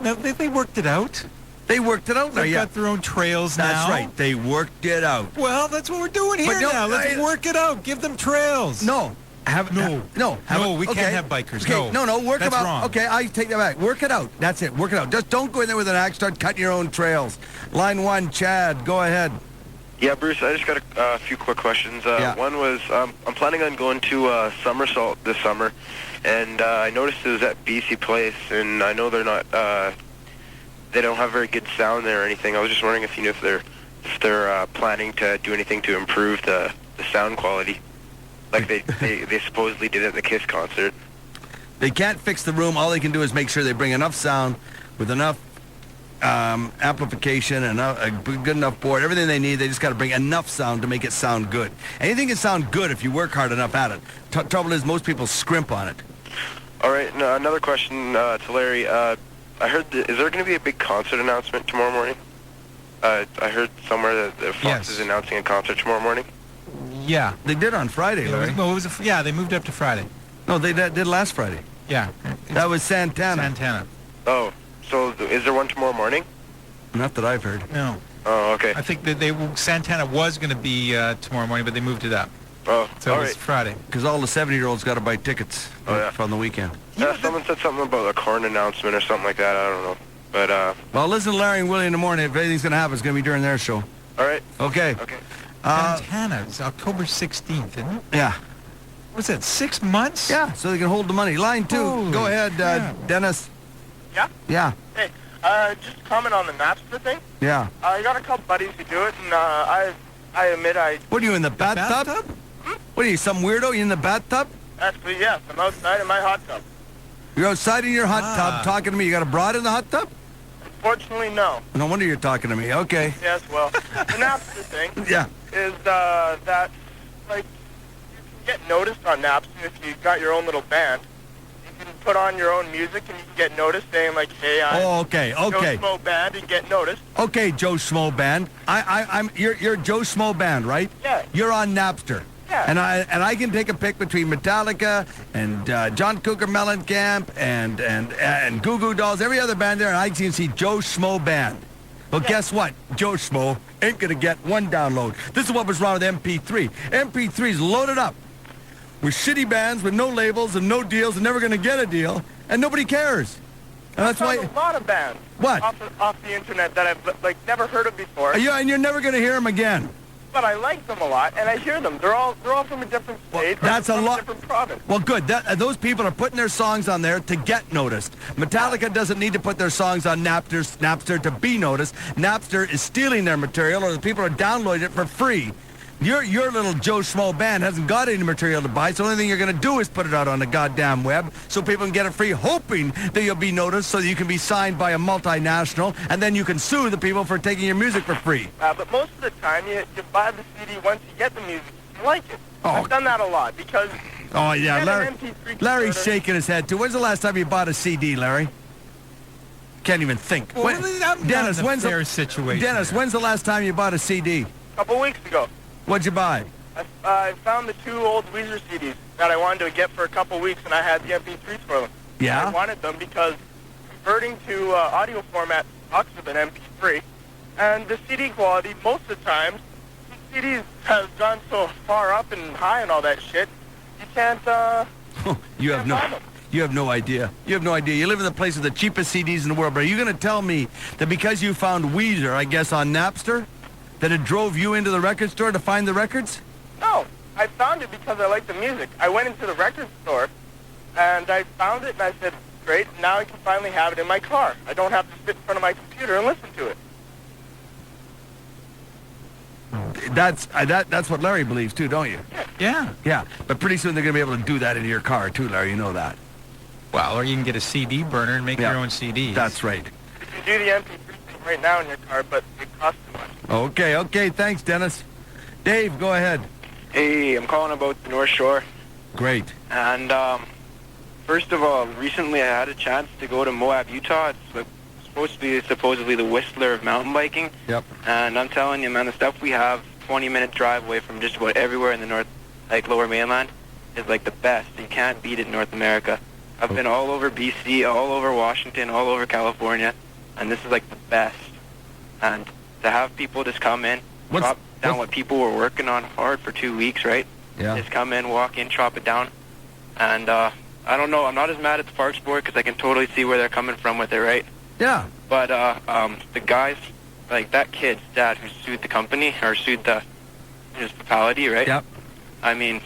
Now, they worked it out. They worked it out. They've got their own trails now. That's right. They worked it out. Well, that's what we're doing here now. Let's work it out. Give them trails. No. We can't have bikers. Okay. No, work that's about. Wrong. Okay, I take that back. Work it out. That's it. Work it out. Just don't go in there with an axe. Start cutting your own trails. Line 1, Chad. Go ahead. Yeah, Bruce, I just got a few quick questions. One was, I'm planning on going to Somersault this summer, and I noticed it was at BC Place, and I know they're not, they don't have very good sound there or anything. I was just wondering if you knew if they're planning to do anything to improve the sound quality. like they supposedly did at the Kiss concert. They can't fix the room. All they can do is make sure they bring enough sound with enough amplification and a good enough board, everything they need. They just got to bring enough sound to make it sound good. Anything can sound good if you work hard enough at it. Trouble is, most people scrimp on it. All right, now, another question to Larry. I heard, is there going to be a big concert announcement tomorrow morning? I heard somewhere that Fox is announcing a concert tomorrow morning. Yeah. They did on Friday, Larry. They moved up to Friday. No, they did last Friday. Yeah. That was Santana. Santana. Oh, so is there one tomorrow morning? Not that I've heard. No. Oh, okay. I think that Santana was going to be tomorrow morning, but they moved it up. Oh, so all it's right. Friday. Because all the 70-year-olds got to buy tickets from the weekend. Yeah, someone said something about a Korn announcement or something like that. I don't know. But, well, listen to Larry and Willie in the morning. If anything's going to happen, it's going to be during their show. All right. Okay. Okay. Santana is October 16th, isn't it? Yeah. What's that, 6 months? Yeah, so they can hold the money. Line 2. Holy Go ahead, Dennis. Yeah? Yeah. Hey, just comment on the Napster thing. Yeah. I got a couple buddies who do it, and I admit I... What are you, in the bathtub? What are you, some weirdo? You in the bathtub? Actually, yes, I'm outside in my hot tub. You're outside in your hot tub talking to me. You got a broad in the hot tub? Unfortunately, no. No wonder you're talking to me. Okay. Yes, well, the Napster thing Yeah. is that, like, you can get noticed on Napster if you got your own little band. You can put on your own music and you can get noticed saying, like, hey, I'm okay. Joe Schmo Band, and get noticed. Okay, Joe Schmo Band. You're Joe Schmo Band, right? Yeah. You're on Napster. Yeah. And I can take a pick between Metallica and John Cougar Mellencamp and Goo Goo Dolls, every other band there, and I can see Joe Schmo Band. Well, guess what? Joe Schmo ain't gonna get one download. This is what was wrong with MP3. MP3's loaded up with shitty bands with no labels and no deals and never gonna get a deal, and nobody cares. And that's why. A lot of bands. What? Off the internet that I've never heard of before. Yeah, and you're never gonna hear them again. But I like them a lot, and I hear them. They're all from a different state. That's a lot. Different province. Well, good. Those people are putting their songs on there to get noticed. Metallica doesn't need to put their songs on Napster to be noticed. Napster is stealing their material, or the people are downloading it for free. Your little Joe Schmo Band hasn't got any material to buy, so the only thing you're going to do is put it out on the goddamn web so people can get it free, hoping that you'll be noticed so that you can be signed by a multinational, and then you can sue the people for taking your music for free. But most of the time, you buy the CD once you get the music. You like it. Oh. I've done that a lot because... Oh, yeah, you get an MP3 Larry's converter. shaking his head, too. When's the last time you bought a CD, Larry? Can't even think. Well, Dennis, when's the last time you bought a CD? A couple weeks ago. What'd you buy? I found the 2 old Weezer CDs that I wanted to get for a couple weeks, and I had the MP3s for them. Yeah? I wanted them because converting to audio format sucks with an MP3, and the CD quality, most of the time, CDs has gone so far up and high and all that shit, you can't, You have no idea. You have no idea. You live in the place with the cheapest CDs in the world, but are you going to tell me that because you found Weezer, I guess, on Napster, that it drove you into the record store to find the records? No, I found it because I like the music. I went into the record store, and I found it, and I said, great, now I can finally have it in my car. I don't have to sit in front of my computer and listen to it. That's what Larry believes, too, don't you? Yeah. Yeah, but pretty soon they're going to be able to do that in your car, too, Larry. You know that. Well, or you can get a CD burner and make your own CDs. That's right. You can do the MP3 thing right now in your car, but it costs too much. Okay. Thanks, Dennis. Dave, go ahead. Hey, I'm calling about the North Shore. Great. And first of all, recently I had a chance to go to Moab, Utah. It's like, supposed to be supposedly the Whistler of mountain biking. Yep. And I'm telling you, man, the stuff we have 20-minute drive away from just about everywhere in the North, like Lower Mainland, is like the best. You can't beat it in North America. I've been all over BC, all over Washington, all over California, and this is like the best. And to have people just come in, chop down what people were working on hard for 2 weeks, right? Yeah. Just come in, walk in, chop it down. And I don't know, I'm not as mad at the Parks Board because I can totally see where they're coming from with it, right? Yeah. But the guys, like that kid's dad who sued the company, or sued the municipality, right? Yep. I mean,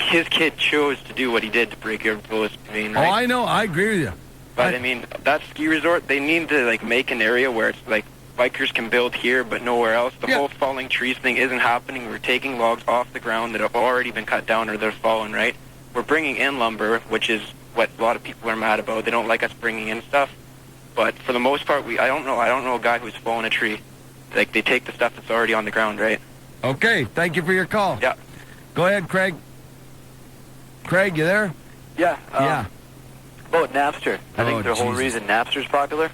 his kid chose to do what he did to break your rules, right? Oh, I know. I agree with you. But I mean, that ski resort, they need to like make an area where it's like bikers can build here but nowhere else. The whole falling trees thing isn't happening. We're taking logs off the ground that have already been cut down or they're fallen, right? We're bringing in lumber, which is what a lot of people are mad about. They don't like us bringing in stuff. But for the most part, I don't know a guy who's fallen a tree. Like, they take the stuff that's already on the ground, right? Okay, thank you for your call. Yeah. Go ahead, Craig. Craig, you there? Yeah. Yeah. About Napster. I think the whole Jesus. reason Napster's popular,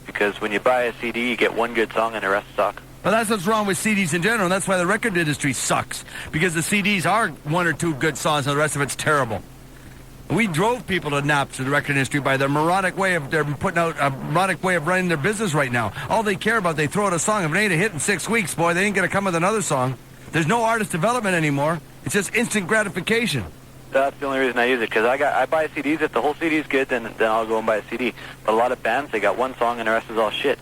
because when you buy a CD, you get one good song and the rest suck. Well, that's what's wrong with CDs in general, and that's why the record industry sucks. Because the CDs are one or two good songs, and the rest of it's terrible. We drove people to Napster, the record industry, by their moronic way of they're putting out a moronic way of running their business right now. All they care about, they throw out a song. If it ain't a hit in 6 weeks, boy, they ain't gonna come with another song. There's no artist development anymore. It's just instant gratification. That's the only reason I use it, because I buy CDs. If the whole CD is good, then I'll go and buy a CD. But a lot of bands, they got one song and the rest is all shit.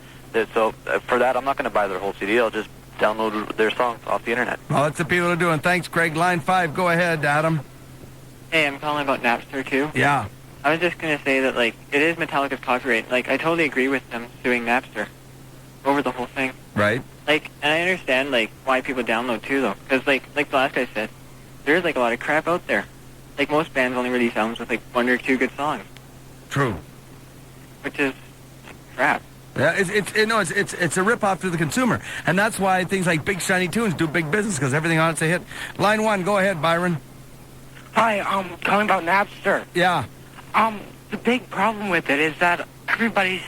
So for that, I'm not going to buy their whole CD. I'll just download their songs off the internet. Well, that's what people are doing. Thanks, Craig. Line 5, go ahead, Adam. Hey, I'm calling about Napster, too. Yeah. I was just going to say that, like, it is Metallica's copyright. Like, I totally agree with them suing Napster over the whole thing. Right. Like, and I understand, like, why people download, too, though. Because, like the last guy said, there's, like, a lot of crap out there. Like, most bands only release albums with, like, one or two good songs. True. Which is crap. Yeah, it's a rip-off to the consumer. And that's why things like Big Shiny Tunes do big business, because everything on it's a hit. Line 1, go ahead, Byron. Hi, calling about Napster. Yeah. The big problem with it is that everybody's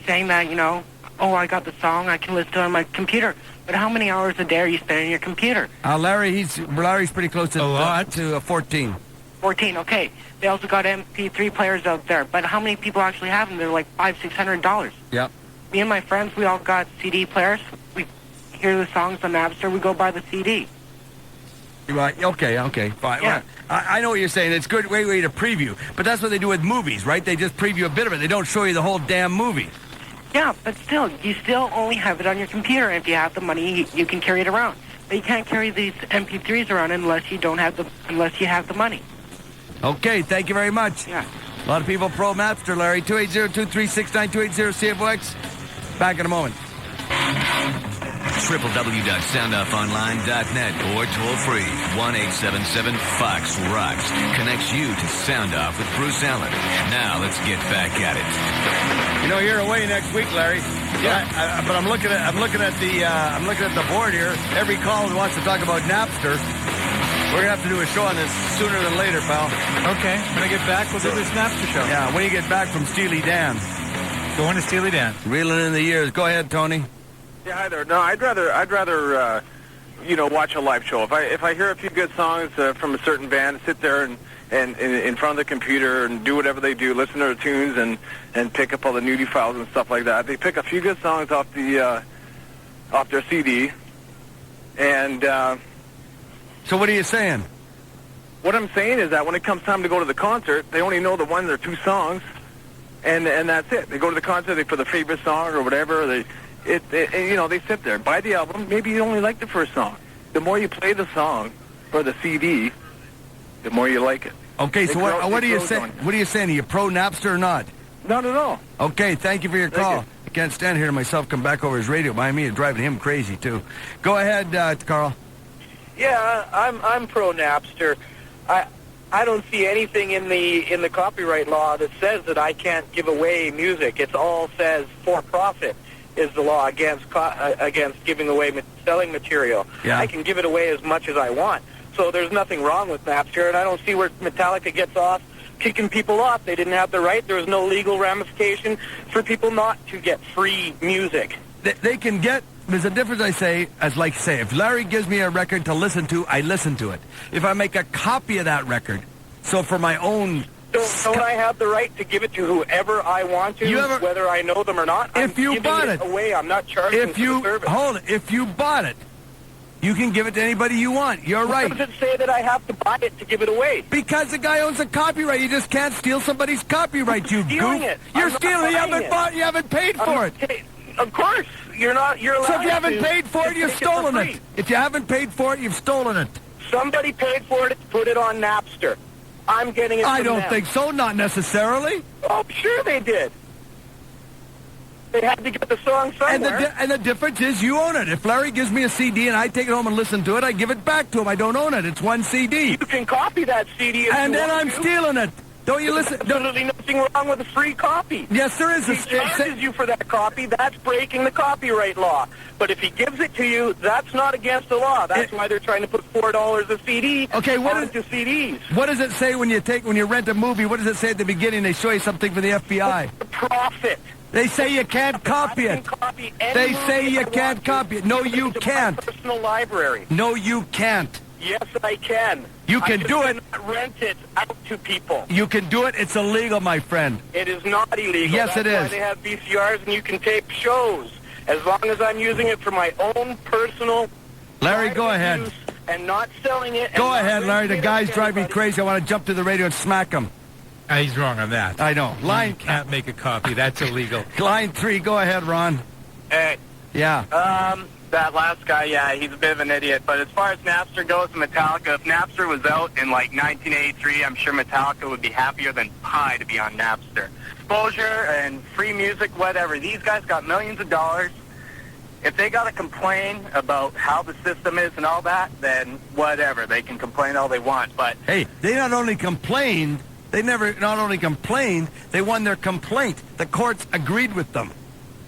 saying that, you know, oh, I got the song, I can listen to it on my computer. But how many hours a day are you spending on your computer? Larry's pretty close to 14. 14, okay. They also got MP3 players out there, but how many people actually have them? They're like $500-$600. Yep. Me and my friends, we all got CD players. We hear the songs on Napster, we go buy the CD. Right. Okay, fine. Yeah. I know what you're saying. It's a good way to preview. But that's what they do with movies, right? They just preview a bit of it. They don't show you the whole damn movie. Yeah, but still, you still only have it on your computer. If you have the money, you can carry it around. But you can't carry these MP3s around unless you have the money. Okay, thank you very much. Yeah. A lot of people pro Napster, Larry. 280-236-9280 CFOX. Back in a moment. www.soundoffonline.net or toll free 1-877-FOX-ROCKS connects you to Sound Off with Bruce Allen. Now let's get back at it. You know, you're away next week, Larry. Yeah. But I'm looking at the board here. Every call who wants to talk about Napster. We're gonna have to do a show on this sooner than later, pal. Okay. When I get back, we'll do this Napster show. Yeah. When you get back from Steely Dan. Going to Steely Dan. Reeling in the years. Go ahead, Tony. Yeah, hi there. No, I'd rather watch a live show. If I hear a few good songs from a certain band, sit there and in front of the computer and do whatever they do, listen to their tunes and pick up all the nudie files and stuff like that. They pick a few good songs off their CD, and so what are you saying? What I'm saying is that when it comes time to go to the concert, they only know the one or two songs, and that's it. They go to the concert, they put their favorite song or whatever. They sit there, buy the album. Maybe you only like the first song. The more you play the song or the CD, the more you like it. Okay, so what are you saying? What are you saying? Are you pro Napster or not? Not at all. Okay, thank you for your call. I can't stand hearing myself come back over his radio behind me. It's driving him crazy too. Go ahead, Carl. Yeah, I'm pro Napster. I don't see anything in the copyright law that says that I can't give away music. It all says for profit is the law against giving away selling material. Yeah. I can give it away as much as I want. So there's nothing wrong with Napster, and I don't see where Metallica gets off kicking people off. They didn't have the right. There was no legal ramification for people not to get free music. They can get. There's a difference, if Larry gives me a record to listen to, I listen to it. If I make a copy of that record, so for my own... Don't I have the right to give it to whoever I want to, whether I know them or not? If you bought it away, I'm not charging for the service. Hold it. If you bought it, you can give it to anybody you want. You're right. Why does it say that I have to buy it to give it away? Because the guy owns a copyright. You just can't steal somebody's copyright, you goof. You're stealing. You haven't paid for it. Of course. You're allowed So if you haven't paid for it, you've stolen it. If you haven't paid for it, you've stolen it. Somebody paid for it to put it on Napster. I'm getting it from I don't them. think so. Not necessarily. Oh, sure they did. They had to get the song somewhere. And the difference is you own it. If Larry gives me a CD and I take it home and listen to it, I give it back to him. I don't own it. It's one CD. You can copy that CD if and you then want I'm to. stealing it. Don't you listen? There's absolutely nothing wrong with a free copy. Yes, there is. If he charges you for that copy, that's breaking the copyright law. But if he gives it to you, that's not against the law. That's why they're trying to put $4 a CD onto CDs. What does it say when you rent a movie? What does it say at the beginning? They show you something from the FBI. Profit. They say you can't copy it. They say you can't copy it. No, you can't. Personal library. No, you can't. Yes, I can. You can do it. Rent it out to people. You can do it. It's illegal, my friend. It is not illegal. Yes, it That's is. why they have VCRs and you can tape shows. As long as I'm using it for my own personal Larry, go ahead. use and not selling it. Go ahead, Larry. The guy's driving me crazy. I want to jump to the radio and smack him. He's wrong on that. I know. You can't make a copy. That's illegal. Line 3. Go ahead, Ron. Hey. Yeah. That last guy, yeah, he's a bit of an idiot. But as far as Napster goes, Metallica, if Napster was out in, 1983, I'm sure Metallica would be happier than pie to be on Napster. Exposure and free music, whatever. These guys got millions of dollars. If they got to complain about how the system is and all that, then whatever. They can complain all they want. But hey, they not only complained, they won their complaint. The courts agreed with them.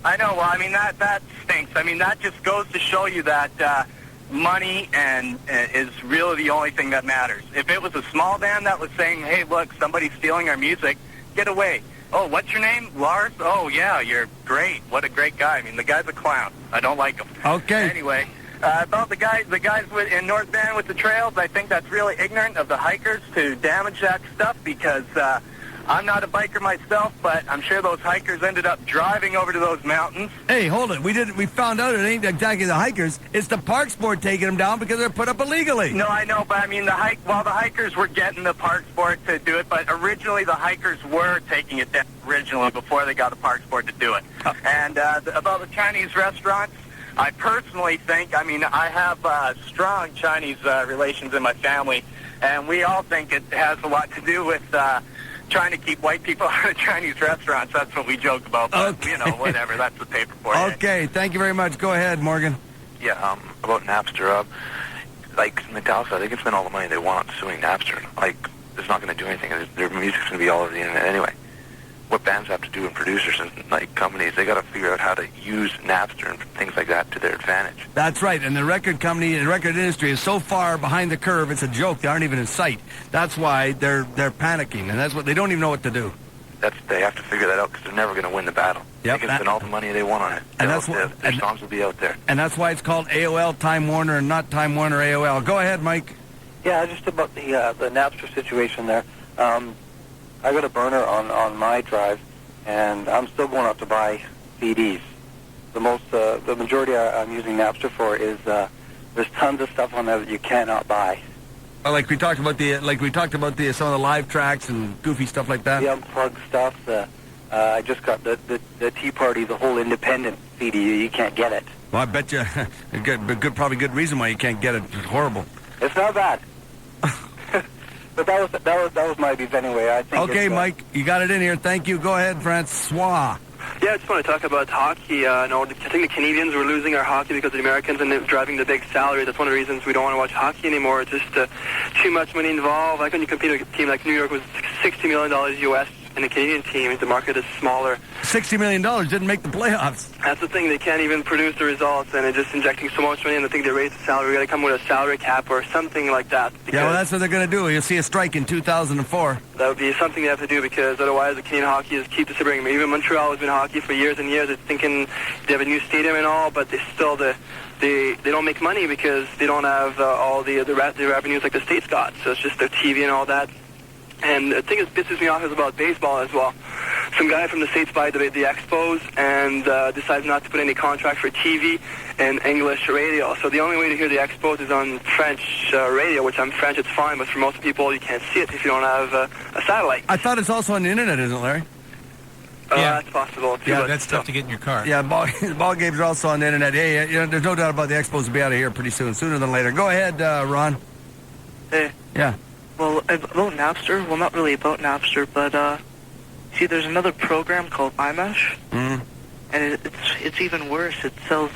I know. Well, I mean, that stinks. I mean, that just goes to show you that money and is really the only thing that matters. If it was a small band that was saying, hey, look, somebody's stealing our music, get away. Oh, what's your name? Lars? Oh, yeah, you're great. What a great guy. I mean, the guy's a clown. I don't like him. Okay. Anyway, about the guys in North Bend with the trails, I think that's really ignorant of the hikers to damage that stuff because I'm not a biker myself, but I'm sure those hikers ended up driving over to those mountains. Hey, hold it. We found out it ain't exactly the hikers. It's the Parks Board taking them down because they're put up illegally. No, I know, but I mean, the hikers were getting the Parks Board to do it, but originally the hikers were taking it down originally before they got the Parks Board to do it. And about the Chinese restaurants, I personally think, I mean, I have strong Chinese relations in my family, and we all think it has a lot to do with trying to keep white people out of Chinese restaurants. That's what we joke about. But, you know, whatever. That's the paper for you. Okay, thank you very much. Go ahead, Morgan. Yeah, about Napster. Like Metallica, they can spend all the money they want suing Napster. Like, it's not going to do anything. Their music's going to be all over the internet anyway. What bands have to do and producers and companies, they got to figure out how to use Napster and things like that to their advantage. That's right, and the record industry is so far behind the curve, it's a joke. They aren't even in sight. That's why they're panicking, and that's what they don't even know what to do. They have to figure that out because they're never going to win the battle. Yep, they can spend all the money they want on it. And their songs will be out there. And that's why it's called AOL Time Warner and not Time Warner AOL. Go ahead, Mike. Yeah, just about the Napster situation there. I got a burner on my drive, and I'm still going out to buy CDs. The majority I'm using Napster for is there's tons of stuff on there that you cannot buy. Like we talked about some of the live tracks and goofy stuff like that. The unplugged stuff. I just got the Tea Party, the whole independent CD. You can't get it. Well, I bet you probably good reason why you can't get it. It's horrible. It's not bad. But that was my beef anyway. I think. Okay, Mike, you got it in here. Thank you. Go ahead, Francois. Yeah, I just want to talk about hockey. I think the Canadians were losing our hockey because of the Americans and they're driving the big salary. That's one of the reasons we don't want to watch hockey anymore. It's just too much money involved. Like when you compete with a team like New York with $60 million U.S. and the Canadian team, the market is smaller. $60 million didn't make the playoffs. That's the thing. They can't even produce the results, and they're just injecting so much money, and I think they raise the salary. We got to come with a salary cap or something like that. Yeah, well, that's what they're going to do. You'll see a strike in 2004. That would be something they have to do because otherwise the Canadian hockey is keep disappearing. Even Montreal has been hockey for years and years. They're thinking they have a new stadium and all, but they still they don't make money because they don't have all the revenues like the States got. So it's just their TV and all that. And the thing that pisses me off is about baseball as well. Some guy from the States buys the Expos and decides not to put any contract for TV and English radio. So the only way to hear the Expos is on French radio, which I'm French, it's fine, but for most people you can't see it if you don't have a satellite. I thought it's also on the internet, isn't it, Larry? Yeah, that's possible too. Yeah, that's tough to get in your car. Yeah, ball games are also on the internet. Hey, there's no doubt about the Expos will be out of here pretty soon, sooner than later. Go ahead, Ron. Hey. Yeah. Well, about Napster, well, not really about Napster, but, see, there's another program called iMesh. Mm-hmm. and it's even worse. It sells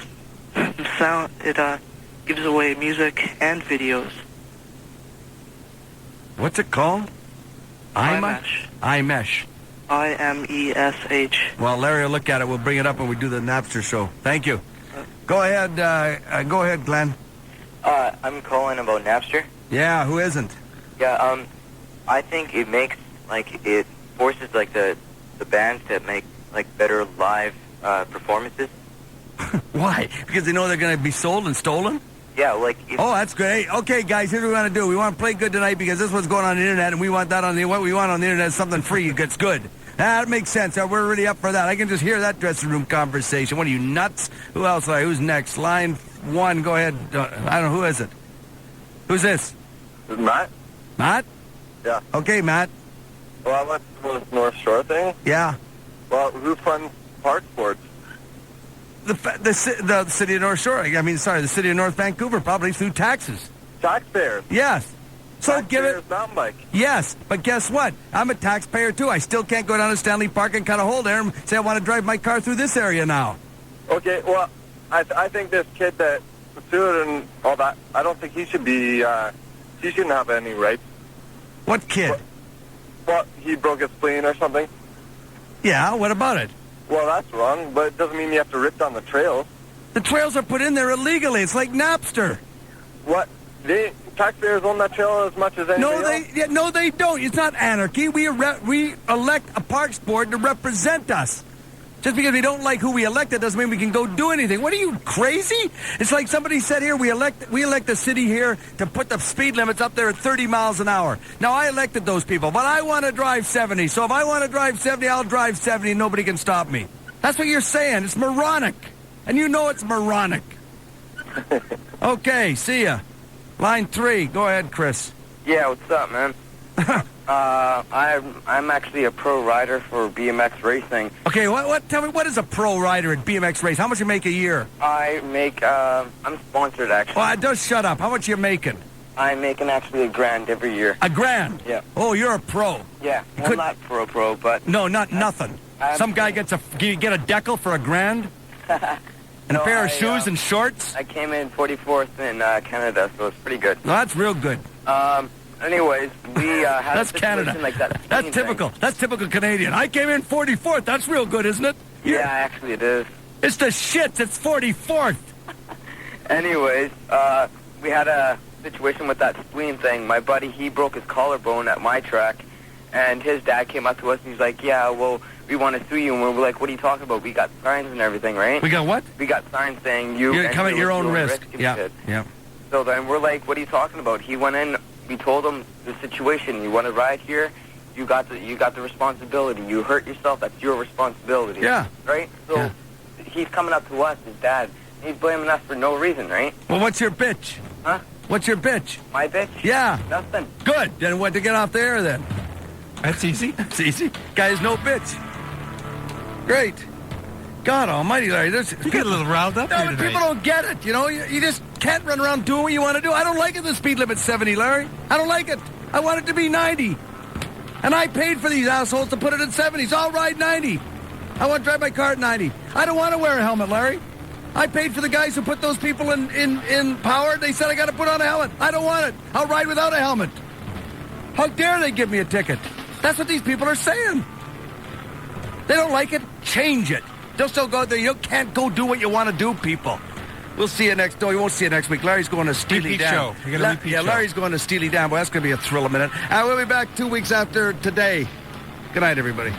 sound. It gives away music and videos. What's it called? iMesh. iMesh. IMESH. Well, Larry will look at it. We'll bring it up when we do the Napster show. Thank you. Go ahead. Go ahead, Glenn. I'm calling about Napster. Yeah, who isn't? Yeah, I think it makes, like, it forces, like, the bands to make, like, better live performances. Why? Because they know they're going to be sold and stolen? Yeah, like... Oh, that's great. Okay, guys, here's what we want to do. We want to play good tonight because this is what's going on the internet, and we want that on the... What we want on the internet is something free that's good. That makes sense. We're really up for that. I can just hear that dressing room conversation. What are you, nuts? Who else? Who's next? Line 1, go ahead. I don't know. Who is it? Who's this? This is Matt. Matt? Yeah. Okay, Matt. Well, I went to the North Shore thing. Yeah. Well, who funds park sports? The city of North Shore. I mean, sorry, the city of North Vancouver, probably through taxes. Taxpayers. Yes. So give it... mountain bike. Yes, but guess what? I'm a taxpayer, too. I still can't go down to Stanley Park and cut a hole there and say I want to drive my car through this area now. Okay, well, I think this kid that sued and all that, I don't think he should be, he shouldn't have any rights. What kid? Well, he broke his spleen or something. Yeah, what about it? Well, that's wrong, but it doesn't mean you have to rip down the trails. The trails are put in there illegally. It's like Napster. What? Taxpayers own that trail as much as anybody else? No, they don't. It's not anarchy. We elect a parks board to represent us. Just because we don't like who we elected doesn't mean we can go do anything. What are you, crazy? It's like somebody said here, we elect the city here to put the speed limits up there at 30 miles an hour. Now, I elected those people, but I want to drive 70. So if I want to drive 70, I'll drive 70 and nobody can stop me. That's what you're saying. It's moronic. And you know it's moronic. Okay, see ya. Line 3. Go ahead, Chris. Yeah, what's up, man? I'm actually a pro rider for BMX racing. Okay, tell me, what is a pro rider at BMX race? How much you make a year? I make, I'm sponsored, actually. Oh, just shut up. How much you making? I'm making actually $1,000 every year. $1,000? Yeah. Oh, you're a pro. Yeah, well, not pro, but... No, nothing. Some guy gets you get a decal for $1,000? And a pair of shoes and shorts? I came in 44th in Canada, so it's pretty good. No, that's real good. Anyways, we had that's a situation Canada. like that. That's typical. That's typical Canadian. I came in 44th. That's real good, isn't it? Yeah, actually it is. It's the shits. It's 44th. Anyways, we had a situation with that spleen thing. My buddy, he broke his collarbone at my track, and his dad came up to us and he's like, yeah, well, we want to sue you. And we're like, what are you talking about? We got signs and everything, right? We got what? We got signs saying you come at your own risk. Yeah. Yeah. So then we're like, what are you talking about? He went in. We told him the situation. You want to ride here? You got the responsibility. You hurt yourself. That's your responsibility. Yeah. Right. So he's coming up to us, his dad. He's blaming us for no reason, right? Well, what's your bitch? Huh? What's your bitch? My bitch? Yeah. Nothing. Good. Then what to get off the air then? That's easy. That's easy. Guy's no bitch. Great. God almighty, Larry. You get a little riled up here but tonight. people don't get it, you know? You just can't run around doing what you want to do. I don't like it, the speed limit's 70, Larry. I don't like it. I want it to be 90. And I paid for these assholes to put it at 70s. I'll ride 90. I want to drive my car at 90. I don't want to wear a helmet, Larry. I paid for the guys who put those people in power. They said I got to put on a helmet. I don't want it. I'll ride without a helmet. How dare they give me a ticket? That's what these people are saying. They don't like it. Change it. They'll still go there. You can't go do what you want to do, people. We'll see you next... No, we won't see you next week. Larry's going to Steely Dan. Show. You got a repeat show. Larry's going to Steely Dan. Well, that's going to be a thrill a minute. We'll be back 2 weeks after today. Good night, everybody.